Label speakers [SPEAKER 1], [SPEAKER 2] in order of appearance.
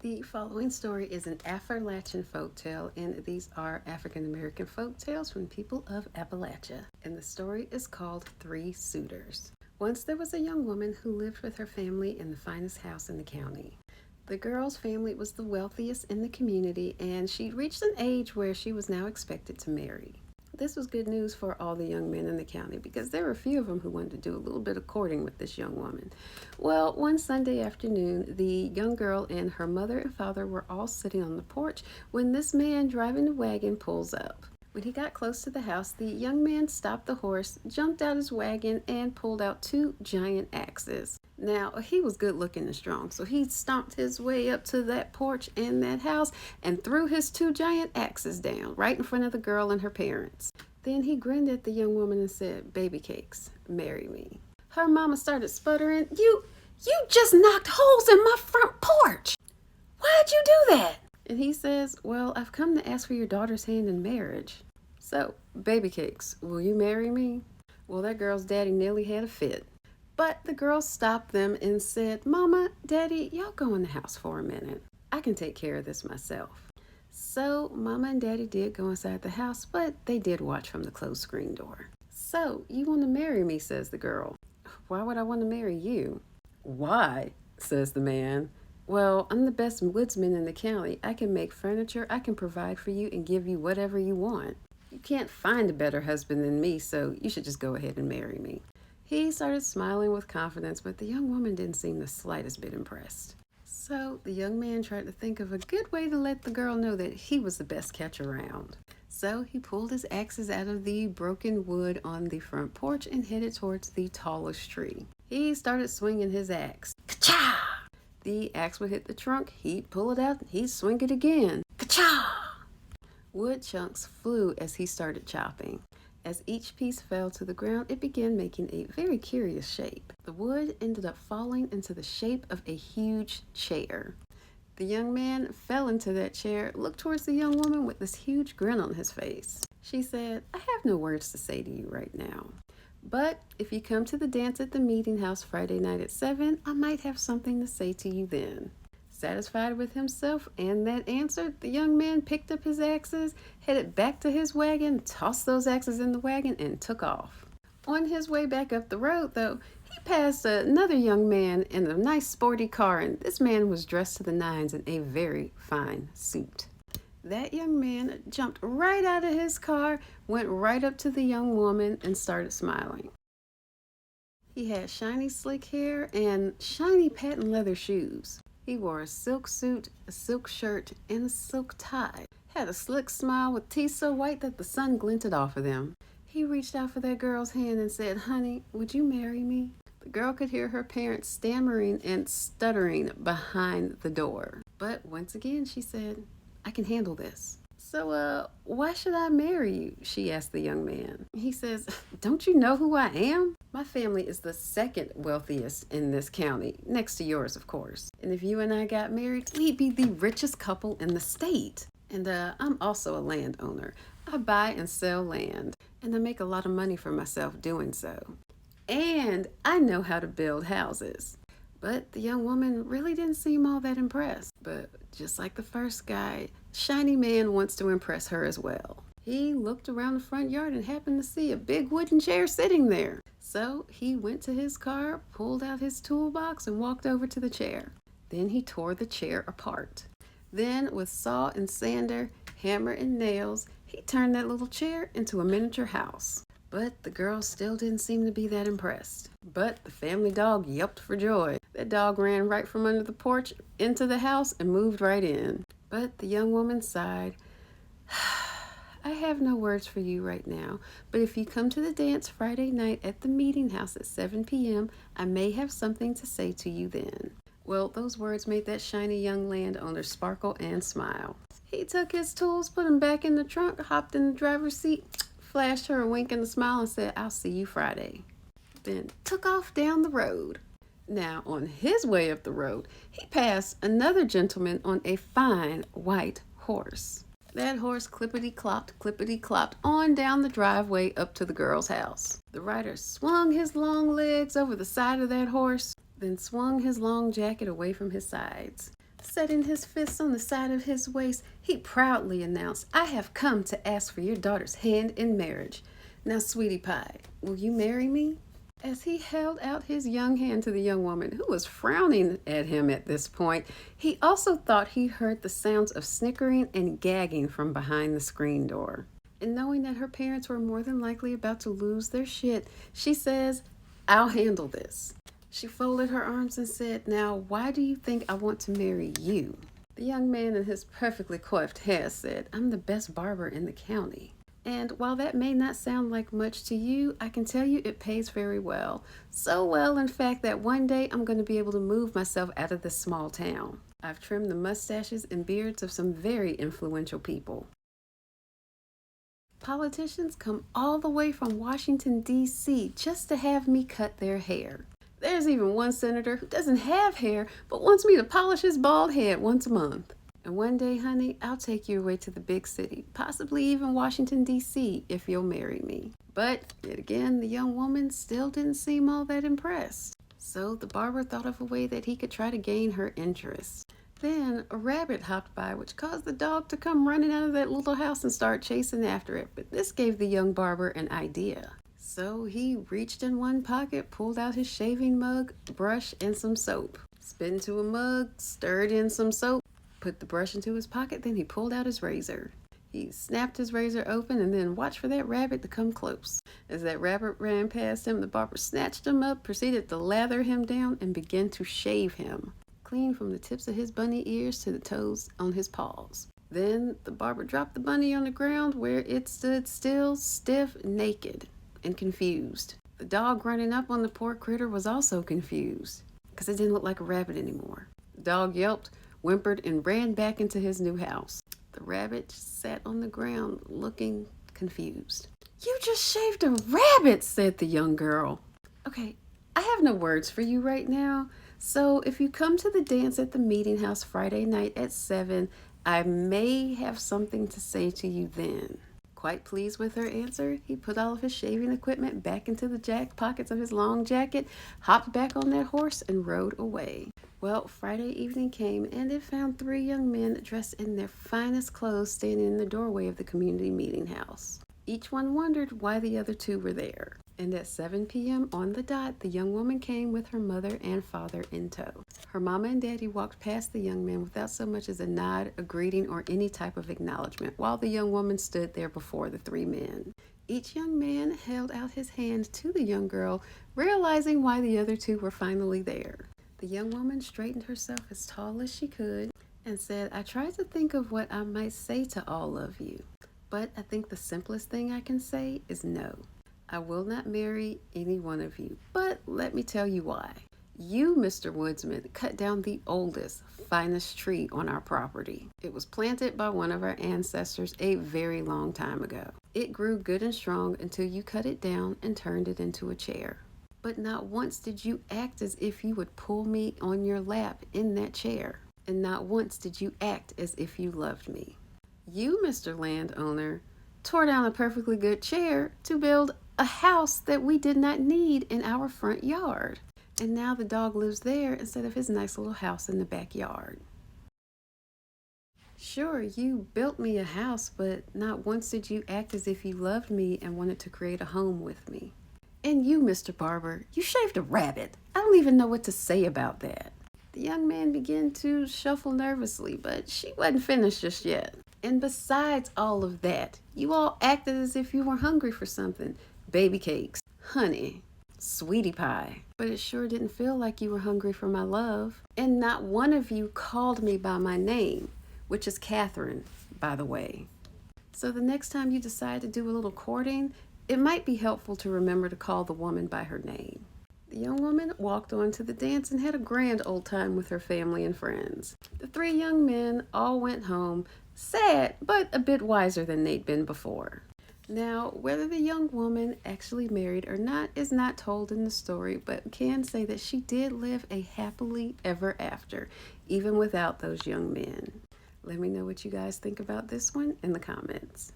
[SPEAKER 1] The following story is an Affrilachian folktale, and these are African American folktales from people of Appalachia. And the story is called Three Suitors. Once there was a young woman who lived with her family in the finest house in the county. The girl's family was the wealthiest in the community, and she'd reached an age where she was now expected to marry. This was good news for all the young men in the county because there were a few of them who wanted to do a little bit of courting with this young woman. Well, one Sunday afternoon, the young girl and her mother and father were all sitting on the porch when this man driving the wagon pulls up. When he got close to the house, the young man stopped the horse, jumped out his wagon, and pulled out two giant axes. Now, he was good looking and strong, so he stomped his way up to that porch and that house and threw his two giant axes down right in front of the girl and her parents. Then he grinned at the young woman and said, "Baby cakes, marry me." Her mama started sputtering, You just knocked holes in my front porch. Why'd you do that?" And he says, "Well, I've come to ask for your daughter's hand in marriage. So, baby cakes, will you marry me?" Well, that girl's daddy nearly had a fit. But the girl stopped them and said, "Mama, Daddy, y'all go in the house for a minute. I can take care of this myself." So Mama and Daddy did go inside the house, but they did watch from the closed screen door. "So, you want to marry me?" says the girl. "Why would I want to marry you?" "Why?" says the man. "Well, I'm the best woodsman in the county. I can make furniture, I can provide for you, and give you whatever you want. You can't find a better husband than me, so you should just go ahead and marry me." He started smiling with confidence, but the young woman didn't seem the slightest bit impressed. So the young man tried to think of a good way to let the girl know that he was the best catch around. So he pulled his axes out of the broken wood on the front porch and headed towards the tallest tree. He started swinging his axe. Ka-cha! The axe would hit the trunk, he'd pull it out, he'd swing it again. Ka-cha! Wood chunks flew as he started chopping. As each piece fell to the ground, it began making a very curious shape. The wood ended up falling into the shape of a huge chair. The young man fell into that chair, looked towards the young woman with this huge grin on his face. She said, "I have no words to say to you right now. But if you come to the dance at the meeting house Friday night at 7, I might have something to say to you then." Satisfied with himself and that answer, the young man picked up his axes, headed back to his wagon, tossed those axes in the wagon, and took off. On his way back up the road, though, he passed another young man in a nice sporty car, and this man was dressed to the nines in a very fine suit. That young man jumped right out of his car, went right up to the young woman, and started smiling. He had shiny slick hair and shiny patent leather shoes. He wore a silk suit, a silk shirt, and a silk tie. Had a slick smile with teeth so white that the sun glinted off of them. He reached out for that girl's hand and said, "Honey, would you marry me?" The girl could hear her parents stammering and stuttering behind the door. But once again, she said, "I can handle this." "So, why should I marry you?" she asked the young man. He says, "Don't you know who I am? My family is the second wealthiest in this county, next to yours, of course. And if you and I got married, we'd be the richest couple in the state. And I'm also a landowner. I buy and sell land, and I make a lot of money for myself doing so. And I know how to build houses." But the young woman really didn't seem all that impressed. But just like the first guy, Shiny Man wants to impress her as well. He looked around the front yard and happened to see a big wooden chair sitting there. So he went to his car, pulled out his toolbox, and walked over to the chair. Then he tore the chair apart. Then with saw and sander, hammer and nails, he turned that little chair into a miniature house. But the girl still didn't seem to be that impressed. But the family dog yelped for joy. That dog ran right from under the porch into the house and moved right in. But the young woman sighed. "I have no words for you right now, but if you come to the dance Friday night at the meeting house at 7 p.m., I may have something to say to you then." Well, those words made that shiny young landowner sparkle and smile. He took his tools, put them back in the trunk, hopped in the driver's seat, flashed her a wink and a smile, and said, "I'll see you Friday." Then took off down the road. Now, on his way up the road, he passed another gentleman on a fine white horse. That horse clippity-clopped on down the driveway up to the girl's house. The rider swung his long legs over the side of that horse, then swung his long jacket away from his sides. Setting his fists on the side of his waist, he proudly announced, "I have come to ask for your daughter's hand in marriage. Now, sweetie pie, will you marry me?" As he held out his young hand to the young woman, who was frowning at him at this point, he also thought he heard the sounds of snickering and gagging from behind the screen door. And knowing that her parents were more than likely about to lose their shit, she says, "I'll handle this." She folded her arms and said, "Now, why do you think I want to marry you?" The young man in his perfectly coiffed hair said, "I'm the best barber in the county. And while that may not sound like much to you, I can tell you it pays very well. So well, in fact, that one day I'm going to be able to move myself out of this small town. I've trimmed the mustaches and beards of some very influential people. Politicians come all the way from Washington, D.C. just to have me cut their hair. There's even one senator who doesn't have hair but wants me to polish his bald head once a month. And one day, honey, I'll take you away to the big city, possibly even Washington, D.C., if you'll marry me." But, yet again, the young woman still didn't seem all that impressed. So the barber thought of a way that he could try to gain her interest. Then a rabbit hopped by, which caused the dog to come running out of that little house and start chasing after it. But this gave the young barber an idea. So he reached in one pocket, pulled out his shaving mug, brush, and some soap. Spit into a mug, stirred in some soap, put the brush into his pocket, then he pulled out his razor. He snapped his razor open and then watched for that rabbit to come close. As that rabbit ran past him, the barber snatched him up, proceeded to lather him down, and began to shave him, clean from the tips of his bunny ears to the toes on his paws. Then the barber dropped the bunny on the ground where it stood still, stiff, naked, and confused. The dog running up on the poor critter was also confused, because it didn't look like a rabbit anymore. The dog yelped, whimpered, and ran back into his new house. The rabbit sat on the ground looking confused. "You just shaved a rabbit," said the young girl. "Okay, I have no words for you right now, so if you come to the dance at the meeting house Friday night at 7, I may have something to say to you then." Quite pleased with her answer, he put all of his shaving equipment back into the jack pockets of his long jacket, hopped back on that horse, and rode away. Well, Friday evening came, and it found 3 young men dressed in their finest clothes standing in the doorway of the community meeting house. Each one wondered why the other 2 were there. And at 7 p.m. on the dot, the young woman came with her mother and father in tow. Her mama and daddy walked past the young men without so much as a nod, a greeting, or any type of acknowledgement, while the young woman stood there before the 3 men. Each young man held out his hand to the young girl, realizing why the other 2 were finally there. The young woman straightened herself as tall as she could and said, "I tried to think of what I might say to all of you, but I think the simplest thing I can say is no. I will not marry any one of you, but let me tell you why. You, Mr. Woodsman, cut down the oldest, finest tree on our property. It was planted by one of our ancestors a very long time ago. It grew good and strong until you cut it down and turned it into a chair. But not once did you act as if you would pull me on your lap in that chair, and not once did you act as if you loved me. You, Mr. Landowner, tore down a perfectly good chair to build a house that we did not need in our front yard. And now the dog lives there instead of his nice little house in the backyard. Sure, you built me a house, but not once did you act as if you loved me and wanted to create a home with me. And you, Mr. Barber, you shaved a rabbit. I don't even know what to say about that." The young man began to shuffle nervously, but she wasn't finished just yet. "And besides all of that, you all acted as if you were hungry for something. Baby cakes, honey, sweetie pie. But it sure didn't feel like you were hungry for my love. And not one of you called me by my name, which is Catherine, by the way. So the next time you decide to do a little courting, it might be helpful to remember to call the woman by her name." The young woman walked on to the dance and had a grand old time with her family and friends. The 3 young men all went home, sad, but a bit wiser than they'd been before. Now, whether the young woman actually married or not is not told in the story, but can say that she did live a happily ever after, even without those young men. Let me know what you guys think about this one in the comments.